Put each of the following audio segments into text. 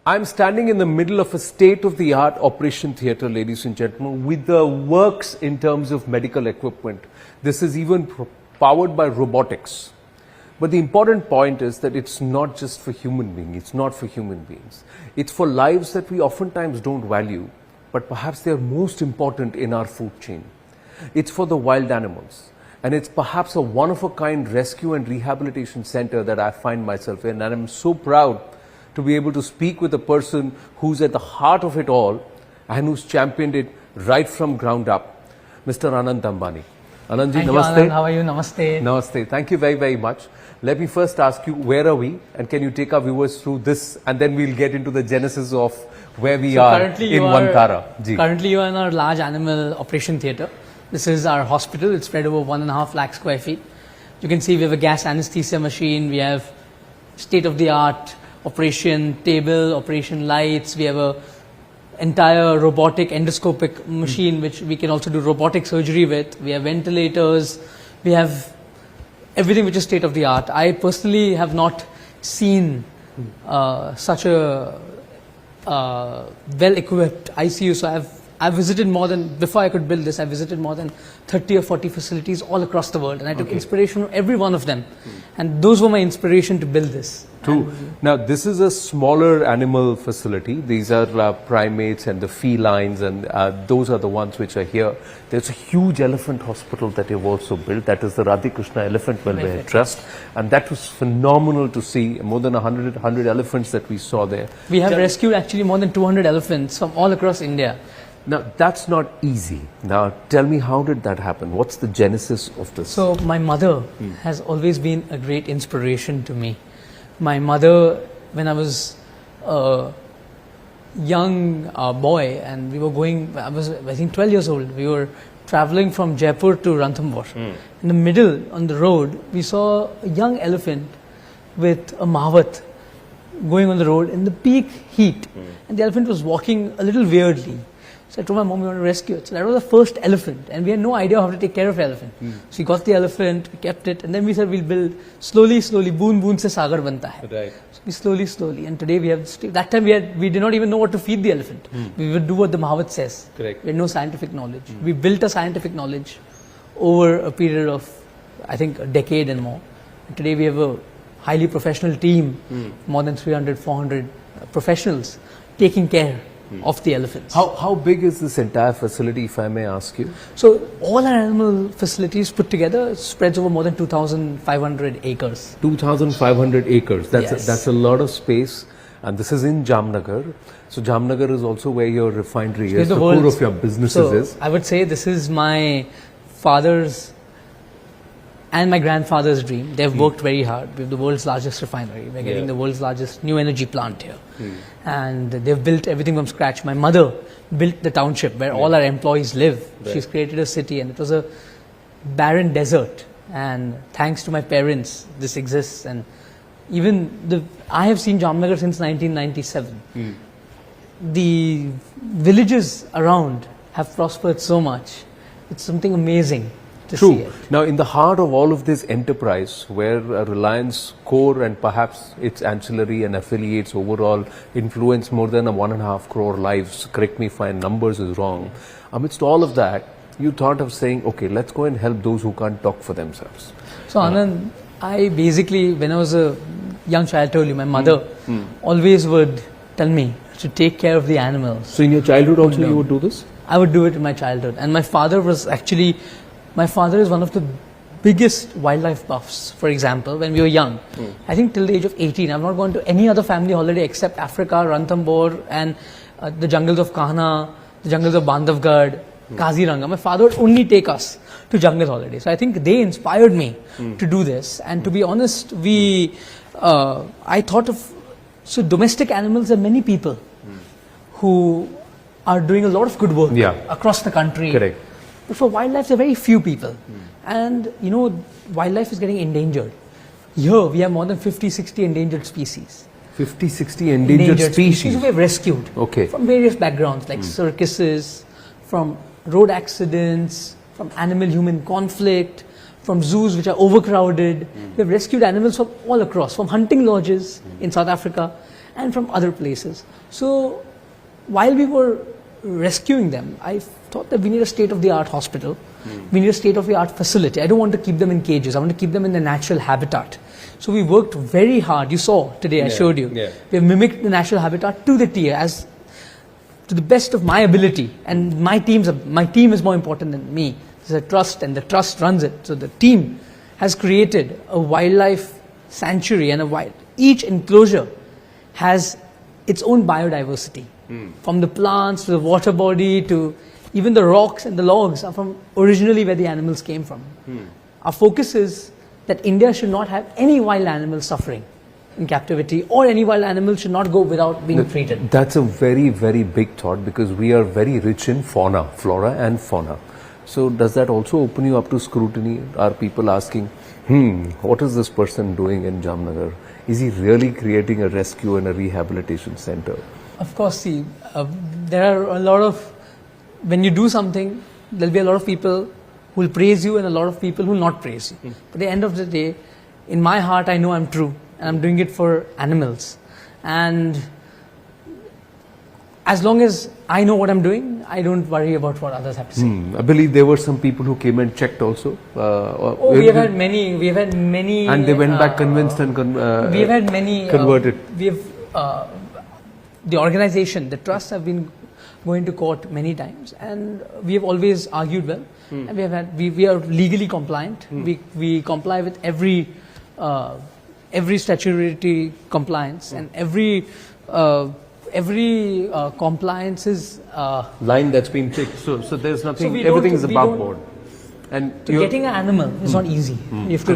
I'm standing in the middle of a state-of-the-art operation theatre, ladies and gentlemen, with the works in terms of medical equipment. This is even powered by robotics. But the important point is that it's not just for human beings. It's not for human beings. It's for lives that we oftentimes don't value, but perhaps they're most important in our food chain. It's for the wild animals. And it's perhaps a one-of-a-kind rescue and rehabilitation center that I find myself in. And I'm so proud to be able to speak with a person who's at the heart of it all and who's championed it right from ground up, Mr. Anant Ambani. Anand ji, namaste. Anand, how are you? Namaste. Namaste. Thank you very, very much. Let me first ask you, where are we? And can you take our viewers through this? And then we'll get into the genesis of where we are in Vantara. Currently, you are in our large animal operation theatre. This is our hospital. It's spread over 1.5 lakh square feet. You can see we have a gas anesthesia machine. We have state-of-the-art operation table, operation lights. We have a entire robotic endoscopic machine which we can also do robotic surgery with. We have ventilators. We have everything which is state-of-the-art. I personally have not seen such a well-equipped ICU. So I've visited more than, before I could build this, I visited more than 30 or 40 facilities all across the world, and I took inspiration from every one of them. And those were my inspiration to build this. True. Now, this is a smaller animal facility. These are primates and the felines, and those are the ones which are here. There's a huge elephant hospital that you've also built. That is the Radhikrishna Elephant Welfare Trust. And that was phenomenal to see. More than 100 elephants that we saw there. We have rescued actually more than 200 elephants from all across India. Now, that's not easy. Now, tell me, how did that happen? What's the genesis of this? So, my mother has always been a great inspiration to me. My mother, when I was a young boy and we were going, I was I think 12 years old, we were traveling from Jaipur to Ranthambore. In the middle, on the road, we saw a young elephant with a mavat going on the road in the peak heat. And the elephant was walking a little weirdly. So I told my mom, we want to rescue it. So that was the first elephant, and we had no idea how to take care of the elephant. So we got the elephant, we kept it, and then we said we'll build slowly, boon boon se sagar banta hai. Right. So we slowly, and today we have, that time we did not even know what to feed the elephant. We would do what the Mahavat says. Correct. We had no scientific knowledge. We built a scientific knowledge over a period of, I think, a decade and more. And today we have a highly professional team, more than 300, 400 professionals taking care of the elephants. How big is this entire facility, if I may ask you? So all our animal facilities put together spreads over more than 2,500 acres. 2,500 acres. That's a lot of space, and this is in Jamnagar. So Jamnagar is also where your refinery is, the core of your businesses is. I would say this is my father's and my grandfather's dream. They've worked very hard. We have the world's largest refinery. We're getting the world's largest new energy plant here. And they've built everything from scratch. My mother built the township where all our employees live. She's created a city, and it was a barren desert. And thanks to my parents, this exists. And even I have seen Jamnagar since 1997. The villages around have prospered so much. It's something amazing. True. Now, in the heart of all of this enterprise, where Reliance core and perhaps its ancillary and affiliates overall influence more than 1.5 crore lives, correct me if my numbers is wrong, amidst all of that, you thought of saying, okay, let's go and help those who can't talk for themselves. So, Anand, I basically, when I was a young child, told you, my mother always would tell me to take care of the animals. So, in your childhood also you would do this? I would do it in my childhood. And my father was actually... My father is one of the biggest wildlife buffs. For example, when we were young, I think till the age of 18, I've not gone to any other family holiday except Africa, Ranthambore, and the jungles of Kahana, the jungles of Bandhavgarh, Kaziranga. My father would only take us to jungle holidays. So I think they inspired me to do this. And to be honest, I thought of, so domestic animals are many people who are doing a lot of good work across the country. Correct. But for wildlife, there are very few people. And, you know, wildlife is getting endangered. Here, we have more than 50, 60 endangered species. 50, 60 endangered species we have rescued from various backgrounds, like circuses, from road accidents, from animal-human conflict, from zoos which are overcrowded. We have rescued animals from all across, from hunting lodges in South Africa. and from other places. So while we were rescuing them, I thought that we need a state-of-the-art hospital. We need a state-of-the-art facility. I don't want to keep them in cages. I want to keep them in their natural habitat. So we worked very hard. You saw today, I showed you. Yeah. We have mimicked the natural habitat to the T, as to the best of my ability. And my team is more important than me. There's a trust, and the trust runs it. So the team has created a wildlife sanctuary, and each enclosure has its own biodiversity. From the plants to the water body to even the rocks and the logs are from originally where the animals came from. Our focus is that India should not have any wild animal suffering in captivity, or any wild animal should not go without being treated. That's a very, very big thought, because we are very rich in flora and fauna. So does that also open you up to scrutiny? Are people asking, what is this person doing in Jamnagar? Is he really creating a rescue and a rehabilitation center? Of course, see, there are a lot of, when you do something, there'll be a lot of people who will praise you and a lot of people who will not praise you. But at the end of the day, in my heart, I know I'm true, and I'm doing it for animals. And as long as I know what I'm doing, I don't worry about what others have to say. I believe there were some people who came and checked also. We have had many. And they went back convinced and we have had many. Converted. We have the organization, the trusts have been going to court many times, and we have always argued well. And we are legally compliant. We comply with every statutory compliance, and every compliance is line that's been ticked. So there's nothing. So everything is above board. And getting an animal is not easy. You have to.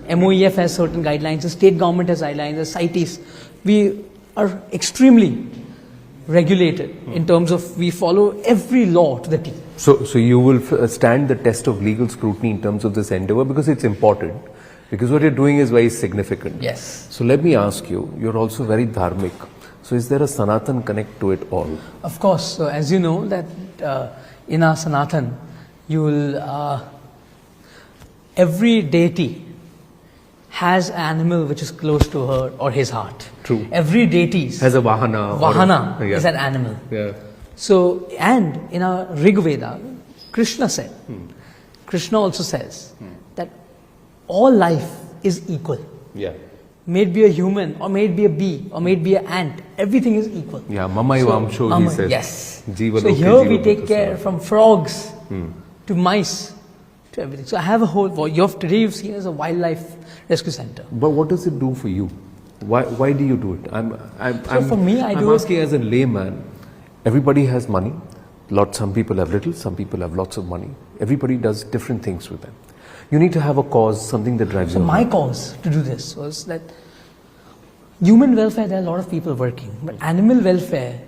MOEF has certain guidelines. The state government has guidelines. The CITES. We are extremely regulated in terms of we follow every law to the T. So you will stand the test of legal scrutiny in terms of this endeavor, because it's important, because what you're doing is very significant. Yes. So let me ask you, you're also very dharmic. So is there a Sanatan connect to it all? Of course. So as you know that in our Sanatan, you will, every deity has an animal which is close to her or his heart. True. Every deity has a Vahana. Vahana is an animal. Yeah. So, and in our Rig Veda, Krishna said, Krishna also says that all life is equal. Yeah. May it be a human, or may it be a bee, or may it be an ant, everything is equal. Yeah, Mama Vamsho, he says. Yes. Jiva so here we take care from frogs to mice to everything. So I have a whole, today you've seen as a wildlife rescue center. But what does it do for you? Why do you do it? For me, I'm asking as a layman. Everybody has money. Some people have little, some people have lots of money. Everybody does different things with them. You need to have a cause, something that drives you. So my cause to do this was that human welfare, there are a lot of people working. But animal welfare,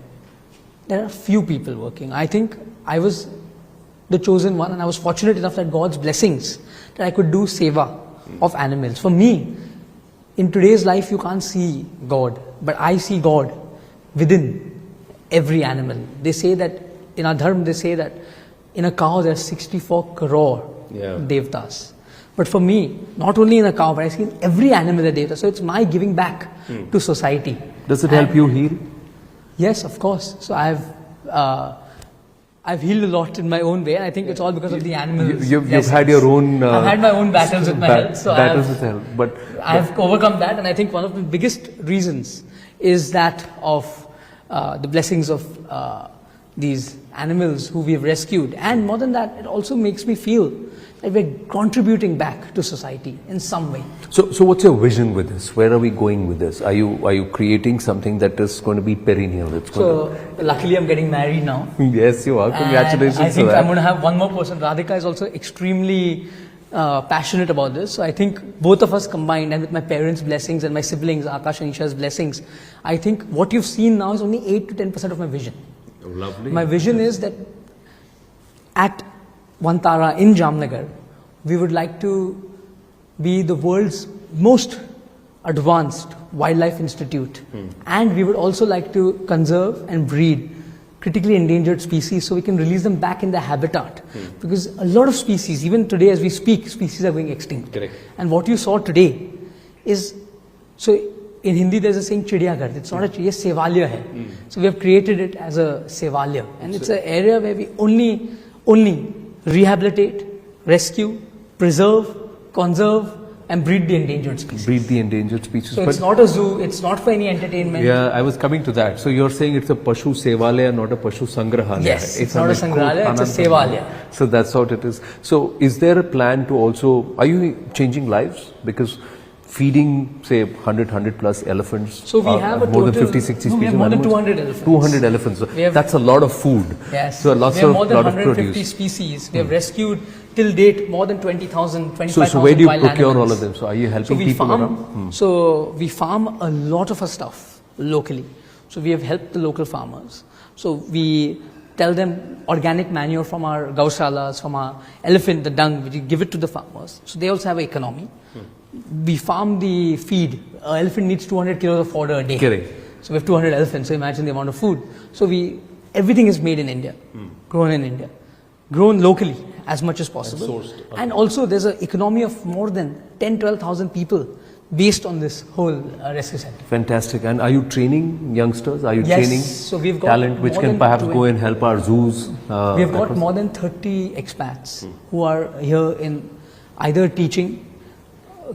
there are few people working. I think I was the chosen one, and I was fortunate enough that God's blessings that I could do seva of animals. For me, in today's life, you can't see God, but I see God within every animal. They say that in our dharma, they say that in a cow there are 64 crore devtas. But for me, not only in a cow, but I see in every animal a devta. So it's my giving back to society. Does it help you heal? Yes, of course. So I've healed a lot in my own way, and I think it's all because of the animals. You've had your own. I've had my own battles with my health. So battles with health, but I've overcome that, and I think one of the biggest reasons is that of the blessings of these animals who we have rescued, and more than that, it also makes me feel that we're contributing back to society in some way. So what's your vision with this? Where are we going with this? Are you creating something that is going to be perennial? Luckily I'm getting married now. Yes, you are. Congratulations. And I think I'm going to have one more person. Radhika is also extremely passionate about this. So I think both of us combined, and with my parents' blessings and my siblings, Akash and Isha's blessings, I think what you've seen now is only 8 to 10% of my vision. Oh, lovely. My vision is that at Vantara in Jamnagar, we would like to be the world's most advanced wildlife institute, and we would also like to conserve and breed critically endangered species so we can release them back in their habitat, because a lot of species, even today as we speak, species are going extinct. Correct. And what you saw today is, so in Hindi there's a saying Chidiyaghar. It's not a Chidiya, Sevalya hai. So we have created it as a Sevalya, and it's an area where we only rehabilitate, rescue, preserve, conserve, and breed the endangered species. Breed the endangered species. So it's not a zoo, it's not for any entertainment. Yeah, I was coming to that. So you're saying it's a Pashu Sevalaya, not a Pashu Sangrahalaya. Yes, it's not a Sangrahalaya, it's a Sevalaya. So that's what it is. So is there a plan to also, are you changing lives? Because feeding, say, 100 plus elephants. So we have a more total, than 50, 60 no, species we have more than of animals. 200 elephants. 200 elephants. So that's a lot of food. Yes. So lots we have of more than lot of 150 produce. species. We have rescued till date more than 20,000, 25,000 So where do you wild procure animals. all of them? So are you helping So we people farm, around? So we farm a lot of our stuff locally. So we have helped the local farmers. So we tell them organic manure from our gaushalas, from our elephant, the dung, we give it to the farmers. So they also have an economy. We farm the feed. An elephant needs 200 kilos of fodder a day. Correct. So we have 200 elephants, so imagine the amount of food. So everything is made in India, grown in India, grown locally as much as possible. And also there's an economy of more than 10-12,000 people based on this whole rescue center. Fantastic. And are you training youngsters? Are you Yes. training So we've got talent which more can than perhaps 20 go and help our zoos? We have got more than 30 expats who are here in either teaching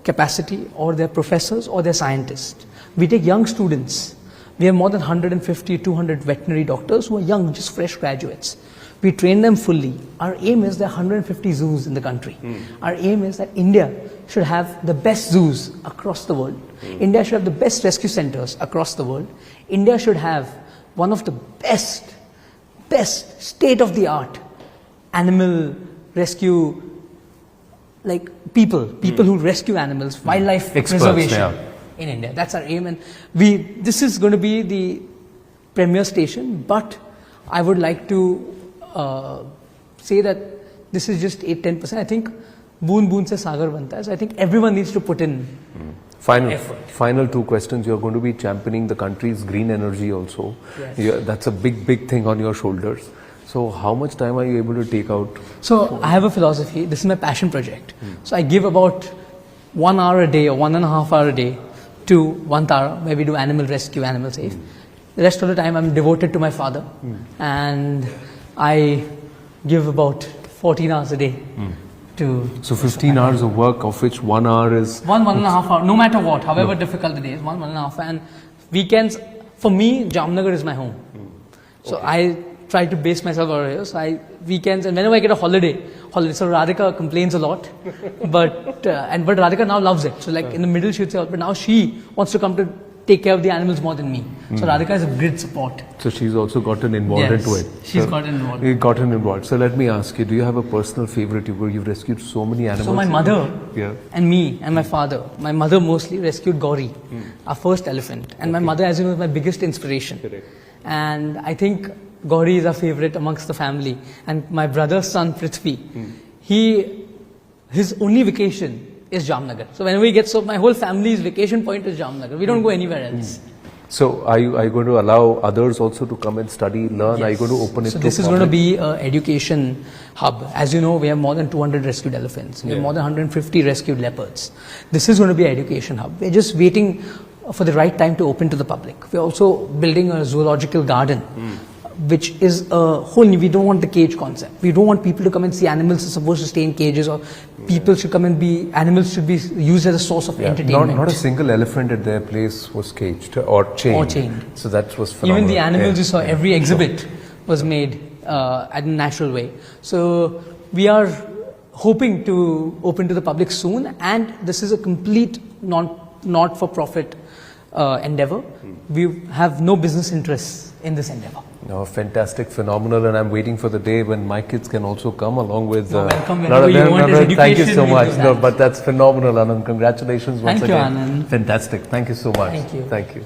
capacity, or they're professors, or they're scientists. We take young students. We have more than 150, 200 veterinary doctors who are young, just fresh graduates. We train them fully. Our aim is there are 150 zoos in the country. Our aim is that India should have the best zoos across the world. India should have the best rescue centers across the world. India should have one of the best state-of-the-art animal rescue, like people who rescue animals, wildlife Experts, preservation yeah. in India. That's our aim, and this is going to be the premier station, but I would like to say that this is just 8-10%. I think boon boon se sagar banta hai. So I think everyone needs to put in effort. Final two questions. You're going to be championing the country's green energy also. Yes. That's a big thing on your shoulders. So how much time are you able to take out? So I have a philosophy. This is my passion project. So I give about 1 hour a day or 1.5 hour a day to Vantara, where we do animal rescue, animal safe. The rest of the time I'm devoted to my father, and I give about 14 hours a day to... So 15 hours of work, of which 1 hour is... 1.5 hour, no matter what, however difficult the day is, 1.5 hour. And weekends, for me, Jamnagar is my home. So I try to base myself over here. So weekends, and whenever I get a holiday, so Radhika complains a lot, but Radhika now loves it. So like in the middle she would say, but now she wants to come to take care of the animals more than me. So Radhika is a great support. So she's also gotten involved into it. She's gotten involved. So let me ask you, do you have a personal favorite? You've rescued so many animals. So my mother and me and my father, my mother mostly rescued Gauri, our first elephant. And my mother, as you know, is my biggest inspiration. Correct. And I think Gauri is our favorite amongst the family. And my brother's son, Prithvi, his only vacation is Jamnagar. So whenever he gets, so my whole family's vacation point is Jamnagar. We don't go anywhere else. So are you going to allow others also to come and study, learn? Yes. Are you going to open it so to this is public? going to be an education hub. As you know, we have more than 200 rescued elephants. We have more than 150 rescued leopards. This is going to be an education hub. We're just waiting for the right time to open to the public. We're also building a zoological garden, which is a whole new, we don't want the cage concept. We don't want people to come and see animals are supposed to stay in cages, or people should come and animals should be used as a source of entertainment. Not a single elephant at their place was caged or chained. So that was phenomenal. Even the animals you saw, every exhibit was made at a natural way. So we are hoping to open to the public soon, and this is a complete not-for-profit endeavor. We have no business interests in this endeavor. Oh, fantastic, phenomenal, and I'm waiting for the day when my kids can also come along with... welcome whenever you want as education. Thank you so we'll much. do that. No, but that's phenomenal, Anand. Congratulations once Thank you, again. Anand. Fantastic. Thank you so much. Thank you. Thank you.